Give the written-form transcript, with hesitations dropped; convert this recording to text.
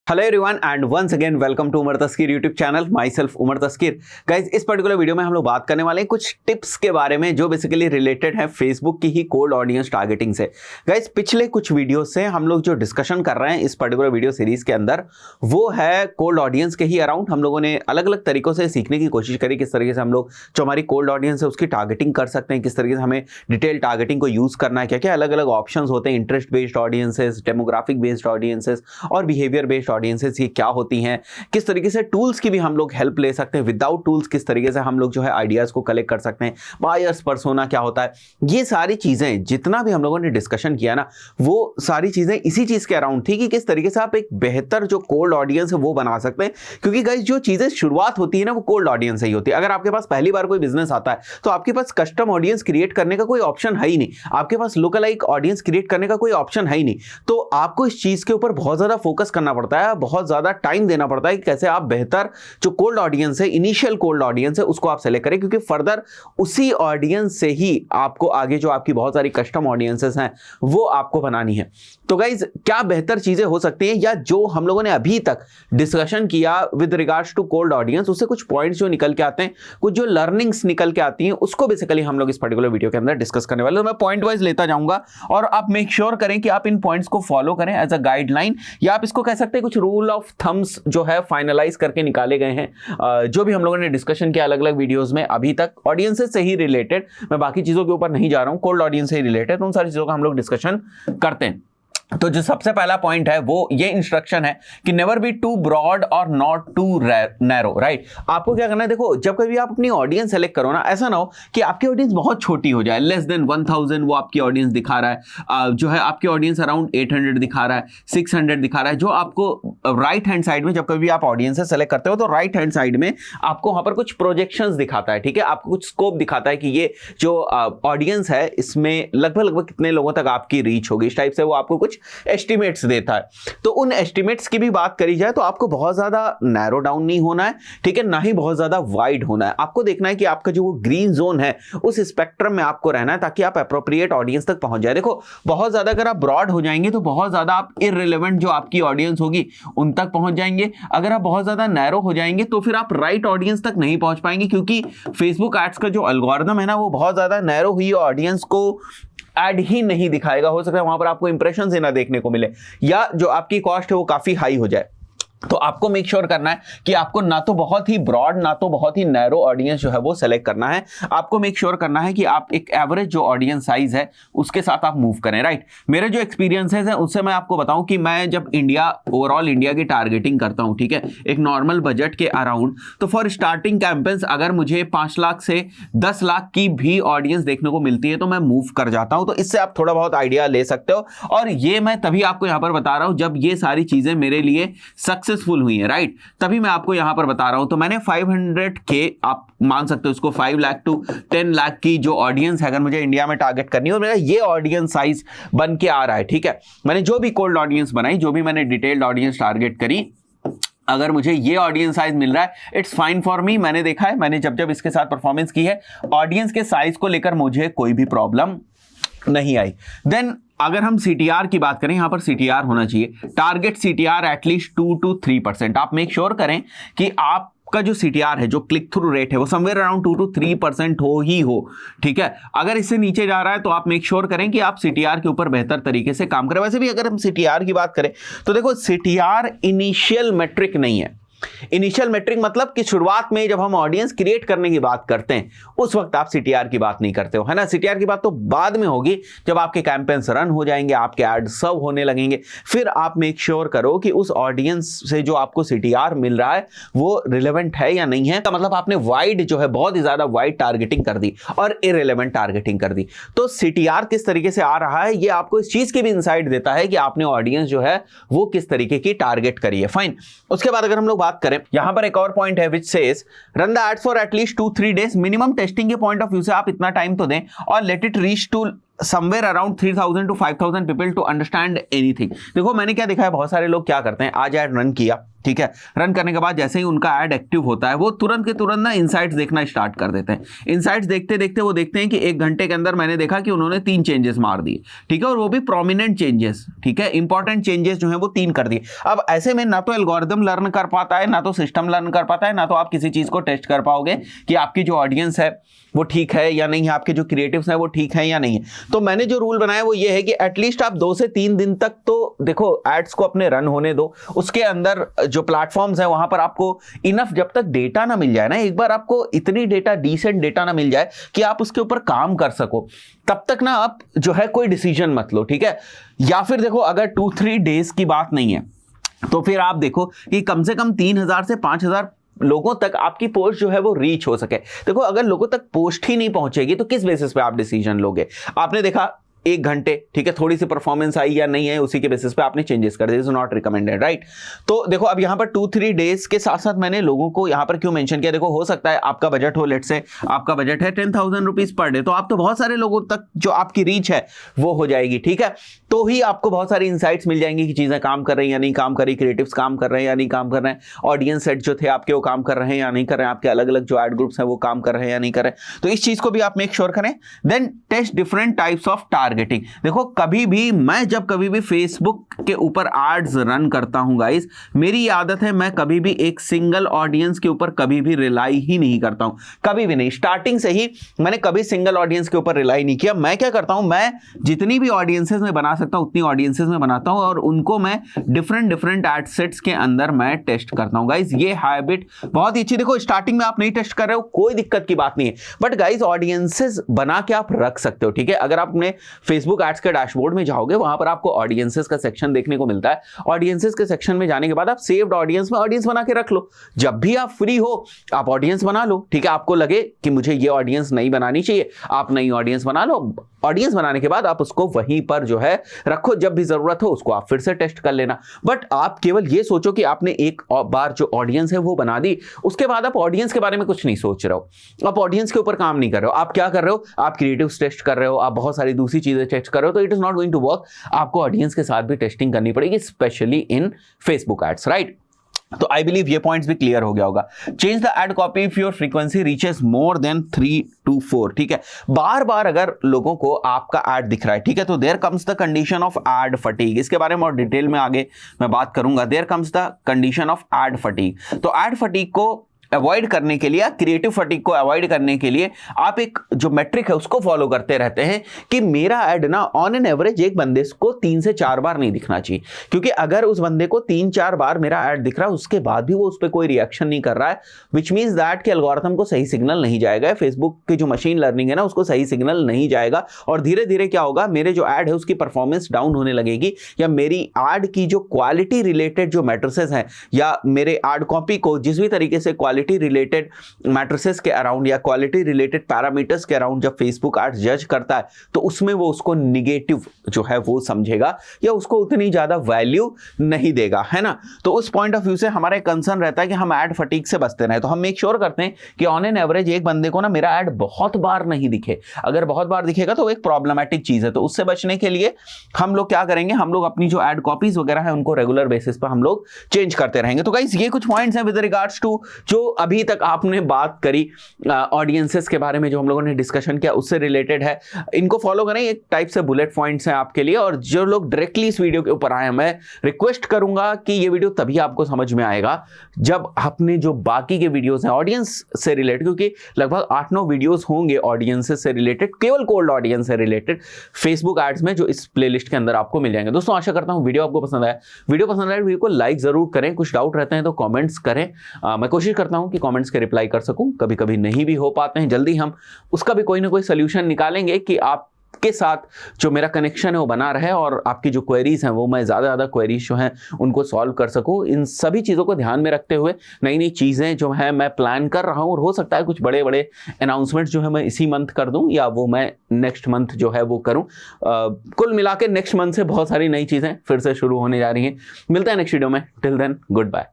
Hello everyone and once again welcome to Umar Taskeer YouTube channel. Myself Umar Taskeer. Guys, इस particular video में हम लोग बात करने वाले हैं कुछ टिप्स के बारे में जो बेसिकली रिलेटेड है फेसबुक की ही कोल्ड ऑडियंस टारगेटिंग से। गाइज, पिछले कुछ वीडियो से हम लोग जो डिस्कशन कर रहे हैं इस पर्टिकुलर वीडियो सीरीज के अंदर वो है कोल्ड ऑडियंस के ही अराउंड। हम लोगों ने अलग अलग तरीकों से सीखने की कोशिश करी किस तरीके से हम लोग जो हमारी कोल्ड ऑडियंस है उसकी टारगेटिंग कर सकते हैं, किस तरीके से हमें डिटेल टारगेटिंग को यूज करना है, क्या क्या अलग अलग ऑप्शन होते हैं, interest based audiences, demographic based audiences और बिहेवियर बेस्ड ऑडियंसेस ये क्या होती हैं, किस तरीके से टूल्स की भी हम लोग हेल्प ले सकते हैं, विदाउट टूल्स किस तरीके से हम लोग जो है आइडियाज को कलेक्ट कर सकते हैं, बायर्स पर्सोना क्या होता है, ये सारी चीजें जितना भी हम लोगों ने डिस्कशन किया ना वो सारी चीजें इसी चीज के अराउंड थी कि किस तरीके से आप एक बेहतर जो कोल्ड ऑडियंस है वो बना सकते हैं। क्योंकि गाइस जो चीजें शुरुआत होती है ना वो कोल्ड ऑडियंस से ही होती है। अगर आपके पास पहली बार कोई बिजनेस आता है तो आपके पास कस्टम ऑडियंस क्रिएट करने का कोई ऑप्शन है ही नहीं, आपके पास लोकल लाइक ऑडियंस क्रिएट करने का कोई ऑप्शन है ही नहीं। तो आपको इस चीज के ऊपर बहुत ज्यादा फोकस करना पड़ता है, बहुत ज्यादा टाइम देना पड़ता है कि कैसे आप बेहतर जो कोल्ड ऑडियंस है, इनिशियल कोल्ड ऑडियंस है उसको आप सेलेक्ट करें, क्योंकि फर्दर उसी ऑडियंस से ही आपको आगे जो आपकी बहुत सारी कस्टम ऑडियंसेस हैं वो आपको बनानी है। तो गाइज क्या बेहतर चीजें हो सकती हैं या जो हम लोगों ने अभी तक डिस्कशन किया with regards to cold audience उससे कुछ पॉइंट्स जो निकल के आते हैं, कुछ जो लर्निंग्स निकल के आती हैं उसको बेसिकली हम लोग इस पर्टिकुलर वीडियो के अंदर डिस्कस करने वाले हैं। मैं पॉइंट वाइज लेता जाऊंगा और आप मेक श्योर करें कि आप इन पॉइंट्स को फॉलो करें एज अ गाइडलाइन, या आप इसको कह सकते हैं कुछ रूल ऑफ थम्स जो है फाइनलाइज करके निकाले गए हैं जो भी हम लोगों ने डिस्कशन किया अलग अलग वीडियोस में अभी तक ऑडियंसेस से ही रिलेटेड। मैं बाकी चीजों के ऊपर नहीं जा रहा हूं, कोल्ड ऑडियंस से ही रिलेटेड उन सारी चीजों का हम लोग डिस्कशन करते हैं। तो जो सबसे पहला पॉइंट है वो ये इंस्ट्रक्शन है कि नेवर बी टू ब्रॉड और नॉट टू नैरो। राइट, आपको क्या करना है, देखो जब कभी आप अपनी ऑडियंस सेलेक्ट करो ना, ऐसा ना हो कि आपकी ऑडियंस बहुत छोटी हो जाए, लेस देन 1000 वो आपकी ऑडियंस दिखा रहा है, जो है आपकी ऑडियंस अराउंड 800 दिखा रहा है, 600 दिखा रहा है। जो आपको राइट हैंड साइड में जब कभी आप ऑडियंस सेलेक्ट करते हो तो राइट हैंड साइड में आपको वहां पर कुछ प्रोजेक्शंस दिखाता है, ठीक है, आपको कुछ स्कोप दिखाता है कि ये जो ऑडियंस है इसमें लगभग कितने लोगों तक आपकी रीच होगी, इस टाइप से वो आपको कुछ एस्टिमेट्स देता है। तो उन एस्टिमेट्स की भी बात करी जाए तो आपको बहुत ज्यादा नैरो डाउन नहीं होना है, ठीक है, ना ही बहुत ज्यादा वाइड होना है। आपको देखना है कि आपका जो ग्रीन जोन है उस स्पेक्ट्रम में आपको रहना है ताकि आप एप्रोप्रिएट ऑडियंस तक पहुंच जाए। देखो बहुत ज्यादा अगर आप ब्रॉड हो जाएंगे तो बहुत ज्यादा आप इररिलेवेंट जो आपकी ऑडियंस होगी उन तक पहुंच जाएंगे। अगर आप बहुत ज्यादा नैरो हो जाएंगे तो फिर आप राइट ऑडियंस तक नहीं पहुंच पाएंगे, क्योंकि फेसबुक एड्स का जो एल्गोरिथम है ना वो बहुत ज्यादा नैरो हुई ऑडियंस को ऐड ही नहीं दिखाएगा। हो सकता है वहां पर आपको इंप्रेशंस ही ना देखने को मिले या जो आपकी कॉस्ट है वो काफी हाई हो जाए। तो आपको मेक श्योर करना है कि आपको ना तो बहुत ही ब्रॉड ना तो बहुत ही नैरो ऑडियंस जो है वो सेलेक्ट करना है। आपको मेक श्योर करना है कि आप एक एवरेज जो ऑडियंस साइज है उसके साथ आप मूव करें। राइट, मेरे जो एक्सपीरियंसेस हैं उससे मैं आपको बताऊं कि मैं जब ओवरऑल इंडिया की टारगेटिंग करता हूं, ठीक है, एक नॉर्मल बजट के अराउंड, तो फॉर स्टार्टिंग कैंपेन्स अगर मुझे 5 लाख से 10 लाख की भी ऑडियंस देखने को मिलती है तो मैं मूव कर जाता हूं। तो इससे आप थोड़ा बहुत आइडिया ले सकते हो, और ये मैं तभी आपको यहां पर बता रहा हूं जब ये सारी चीजें मेरे लिए सक्सेसफुल हुई है। राइट, तभी मैं आपको यहां पर बता रहा हूं। तो मैंने 500K आप मान सकते हो इसको 5 लाख टू 10 लाख की जो ऑडियंस है अगर मुझे इंडिया में टारगेट करनी है और मेरा ये ऑडियंस साइज बन के आ रहा है, ठीक है, मैंने जो भी कोल्ड ऑडियंस बनाई, जो भी मैंने डिटेल्ड ऑडियंस टारगेट करी, अगर मुझे ये ऑडियंस साइज मिल रहा है इट्स फाइन फॉर मी। मैंने देखा है, मैंने जब इसके साथ परफॉर्मेंस की है, ऑडियंस के साइज को लेकर मुझे कोई भी प्रॉब्लम नहीं आई। देन अगर हम CTR की बात करें, यहां पर CTR होना चाहिए, टारगेट CTR एटलीस्ट 2 to 3%। आप मेक श्योर करें कि आपका जो CTR है, जो क्लिक थ्रू रेट है, वो समवेयर अराउंड 2 to 3% हो ही हो, ठीक है। अगर इससे नीचे जा रहा है तो आप मेक श्योर करें कि आप CTR के ऊपर बेहतर तरीके से काम करें। वैसे भी अगर हम CTR की बात करें तो देखो CTR इनिशियल मेट्रिक नहीं है। इनिशियल मेट्रिक मतलब कि शुरुआत में जब हम ऑडियंस क्रिएट करने की बात करते हैं उस वक्त आप CTR की बात नहीं करते हो, है ना। CTR की बात तो बाद में होगी जब आपके कैंपेन्स रन हो जाएंगे, आपके एड सर्व होने लगेंगे, फिर आप मेक श्योर करो कि उस ऑडियंस से जो आपको CTR मिल रहा है वो रिलेवेंट है या नहीं है। तो मतलब आपने वाइड जो है बहुत ही ज्यादा वाइड टारगेटिंग कर दी और इररिलेवेंट टारगेटिंग कर दी। तो CTR किस तरीके से आ रहा है ये आपको इस चीज की भी इंसाइट देता है कि आपने ऑडियंस जो है वो किस तरीके की टारगेट करी है। फाइन, उसके बाद अगर हम लोग बात करें, यहां पर एक और पॉइंट है which says run the ads for at least 2-3 days. Minimum testing के पॉइंट ऑफ व्यू से आप इतना टाइम तो दें और let it reach to somewhere around 3000 to 5000 people to understand anything. देखो मैंने क्या देखा है, बहुत सारे लोग क्या करते हैं, आज ऐड रन किया, ठीक है। रन करने के बाद जैसे ही उनका ऐड एक्टिव होता है वो तुरंत के तुरंत ना इनसाइट्स देखना स्टार्ट कर देते हैं। इनसाइट्स देखते देखते वो देखते हैं कि 1 घंटे के अंदर मैंने देखा कि उन्होंने 3 चेंजेस मार दिए, ठीक है, और वो भी प्रोमिनेंट चेंजेस, ठीक है, इंपॉर्टेंट चेंजेस जो है वो 3 कर दिए। अब ऐसे में ना तो एल्गोरिथम लर्न कर पाता है, ना तो सिस्टम लर्न कर पाता है, ना तो आप किसी चीज को टेस्ट कर पाओगे कि आपकी जो ऑडियंस है वो ठीक है या नहीं है, आपके जो क्रिएटिव्स हैं वो ठीक है या नहीं है। तो मैंने जो रूल बनाया वो ये है कि एटलीस्ट आप 2 से 3 दिन तक तो देखो एड्स को अपने रन होने दो। उसके अंदर जो प्लेटफॉर्म्स हैं वहां पर आपको इनफ जब तक डेटा ना मिल जाए ना, एक बार आपको इतनी डेटा, डिसेंट डेटा ना मिल जाए कि आप उसके ऊपर काम कर सको, तब तक ना आप जो है कोई डिसीजन मत लो, ठीक है। या फिर देखो अगर 2-3 डेज की बात नहीं है तो फिर आप देखो कि कम से कम 3000 से 5000 लोगों तक आपकी पोस्ट जो है वो रीच हो सके। देखो अगर लोगों तक पोस्ट ही नहीं पहुंचेगी तो किस बेसिस पे आप डिसीजन लोगे? आपने देखा 1 घंटे, ठीक है, थोड़ी सी परफॉर्मेंस आई या नहीं है, उसी के बेसिस पे आपने चेंजेस कर दिए, इज नॉट रिकमेंडेड, राइट। तो देखो अब यहाँ पर 2-3 डेज के साथ साथ मैंने लोगों को यहाँ पर क्यों मेंशन किया, देखो हो सकता है आपका बजट हो, लेट से आपका बजट है 10,000 रुपीज पर डे, तो आप तो बहुत सारे लोगों तक जो आपकी रीच है वो हो जाएगी, ठीक है। तो ही आपको बहुत सारी इंसाइट्स मिल जाएंगी कि चीजें काम कर रही हैं या नहीं काम कर रही, क्रिएटिव्स काम कर रहे हैं या नहीं काम कर रहे हैं, ऑडियंस सेट जो थे आपके वो काम कर रहे हैं या नहीं कर रहे हैं, आपके अलग अलग जो एड ग्रुप्स हैं वो काम कर रहे हैं या नहीं कर रहे हैं। तो इस चीज को भी आप मेक श्योर करें। Then test different types of targeting. देखो कभी भी मैं जब कभी भी फेसबुक के ऊपर एड्स रन करता हूं गाइस, मेरी आदत है मैं कभी भी एक सिंगल ऑडियंस के ऊपर कभी भी रिलाई ही नहीं करता हूं, कभी भी नहीं। स्टार्टिंग से ही मैंने कभी सिंगल ऑडियंस के ऊपर रिलाई नहीं किया। मैं क्या करता हूं, मैं जितनी भी ऑडियंसेस में बना सकता हूं उतनी ऑडियंसेस में बनाता हूं और उनको मैं डिफरेंट एड सेट्स के अंदर मैं टेस्ट करता हूं। गाइस ये हैबिट बहुत ही अच्छी। देखो स्टार्टिंग में आप नहीं टेस्ट कर रहे हो कोई दिक्कत की बात नहीं है, बट गाइस ऑडियंसेस बना के आप रख सकते हो, ठीक है। अगर आप अपने फेसबुक एड्स के डैशबोर्ड में जाओगे वहां पर आपको ऑडियंसेस का सेक्शन देखने को मिलता है। ऑडियंसेस के सेक्शन में जाने के बाद आप सेव्ड ऑडियंस में ऑडियंस बना के रख लो। जब भी आप फ्री हो आप ऑडियंस बना लो, ठीक है। आपको लगे कि मुझे ये ऑडियंस नहीं बनानी चाहिए, आप नई ऑडियंस बना लो। ऑडियंस बनाने के बाद आप उसको वहीं पर जो है रखो, जब भी जरूरत हो उसको आप फिर से टेस्ट कर लेना। बट आप केवल ये सोचो कि आपने एक बार जो ऑडियंस है वो बना दी, उसके बाद आप ऑडियंस के बारे में कुछ नहीं सोच रहे हो, आप ऑडियंस के ऊपर काम नहीं कर रहे हो। आप क्या कर रहे हो, आप क्रिएटिव्स टेस्ट कर रहे हो, आप बहुत सारी दूसरी चीजें टेस्ट कर रहे हो, तो it is not going to work. आपको ऑडियंस के साथ भी टेस्टिंग करनी पड़ेगी, especially in Facebook ads, right. तो आई बिलीव ये पॉइंट्स भी क्लियर हो गया होगा। Change the ad copy if your frequency reaches more than 3 to 4, ठीक है। बार बार अगर लोगों को आपका एड दिख रहा है, ठीक है, तो there comes the condition of ad fatigue. इसके बारे में और डिटेल में आगे मैं बात करूंगा। There comes the condition of ad fatigue. तो एड फटीग को अवॉइड करने के लिए, क्रिएटिव फटीग को अवॉइड करने के लिए आप एक जो मेट्रिक है उसको फॉलो करते रहते हैं कि मेरा ऐड ना ऑन एन एवरेज एक बंदे को 3 से 4 बार नहीं दिखना चाहिए। क्योंकि अगर उस बंदे को 3-4 बार मेरा ऐड दिख रहा है उसके बाद भी वो उस पर कोई रिएक्शन नहीं कर रहा है, विच मीन्स दैट कि एल्गोरिथम को सही सिग्नल नहीं जाएगा, फेसबुक की जो मशीन लर्निंग है ना उसको सही सिग्नल नहीं जाएगा, और धीरे धीरे क्या होगा, मेरे जो ऐड है उसकी परफॉर्मेंस डाउन होने लगेगी, या मेरी ऐड की जो क्वालिटी रिलेटेड जो मैट्रिसेस हैं, या मेरे ऐड कॉपी को जिस भी तरीके से क्वालिटी रिलेटेड मैट्रिसेस के अराउंड या क्वालिटी रिलेटेड पैरामीटर्स के अराउंड जब फेसबुक एड्स जज करता है तो उसमें वो उसको निगेटिव जो है वो समझेगा या उसको उतनी ज्यादा वैल्यू नहीं देगा, है ना। तो उस पॉइंट ऑफ व्यू से हमारा एक कंसर्न रहता है कि हम ऐड फटीग से बचते रहे। तो हम मेक श्योर करते हैं कि ऑन एन एवरेज एक बंदे को ना मेरा ऐड बहुत बार नहीं दिखे। अगर बहुत बार दिखेगा तो एक प्रॉब्लमैटिक चीज है। तो उससे बचने के लिए हम लोग क्या करेंगे, हम लोग अपनी जो ऐड कॉपीज वगैरह है उनको रेगुलर बेसिस पर हम लोग चेंज करते रहेंगे। तो गाइस ये कुछ पॉइंट्स हैं विद रिगार्ड्स टू जो अभी तक आपने बात करी ऑडियंसेस के बारे में, जो हम लोगों ने डिस्कशन किया उससे रिलेटेड है। इनको फॉलो करें, एक टाइप से बुलेट पॉइंट्स हैं आपके लिए। और जो लोग डायरेक्टली इस वीडियो के ऊपर आए हैं, मैं रिक्वेस्ट करूंगा कि ये वीडियो तभी आपको समझ में आएगा जब आपने जो बाकी के वीडियोस हैं ऑडियंस से रिलेटेड, क्योंकि लगभग 8-9 वीडियोस होंगे ऑडियंसेस से रिलेटेड, केवल कोल्ड ऑडियंस से रिलेटेड फेसबुक एड्स में, जो इस प्लेलिस्ट के अंदर आपको मिल जाएंगे। दोस्तों आशा करता हूं वीडियो आपको पसंद आया। वीडियो को लाइक जरूर करें, कुछ डाउट रहते हैं तो कमेंट्स करें। मैं कोशिश करता हूं कि कमेंट्स के रिप्लाई कर सकूं, कभी कभी नहीं भी हो पाते हैं। जल्दी हम उसका भी कोई ना कोई सोल्यूशन निकालेंगे कि आपके साथ जो मेरा कनेक्शन है वो बना रहे और आपकी जो क्वेरीज हैं वो मैं ज़्यादा क्वेरीज जो हैं उनको सॉल्व कर सकूं। इन सभी चीज़ों को ध्यान में रखते हुए नई नई चीज़ें जो है मैं प्लान कर रहा हूं, और हो सकता है कुछ बड़े बड़े अनाउंसमेंट्स जो है मैं इसी मंथ कर दूं या वो मैं नेक्स्ट मंथ जो है वो करूं। कुल मिला के नेक्स्ट मंथ से बहुत सारी नई चीज़ें फिर से शुरू होने जा रही हैं। मिलते हैं नेक्स्ट वीडियो में। Till then good bye.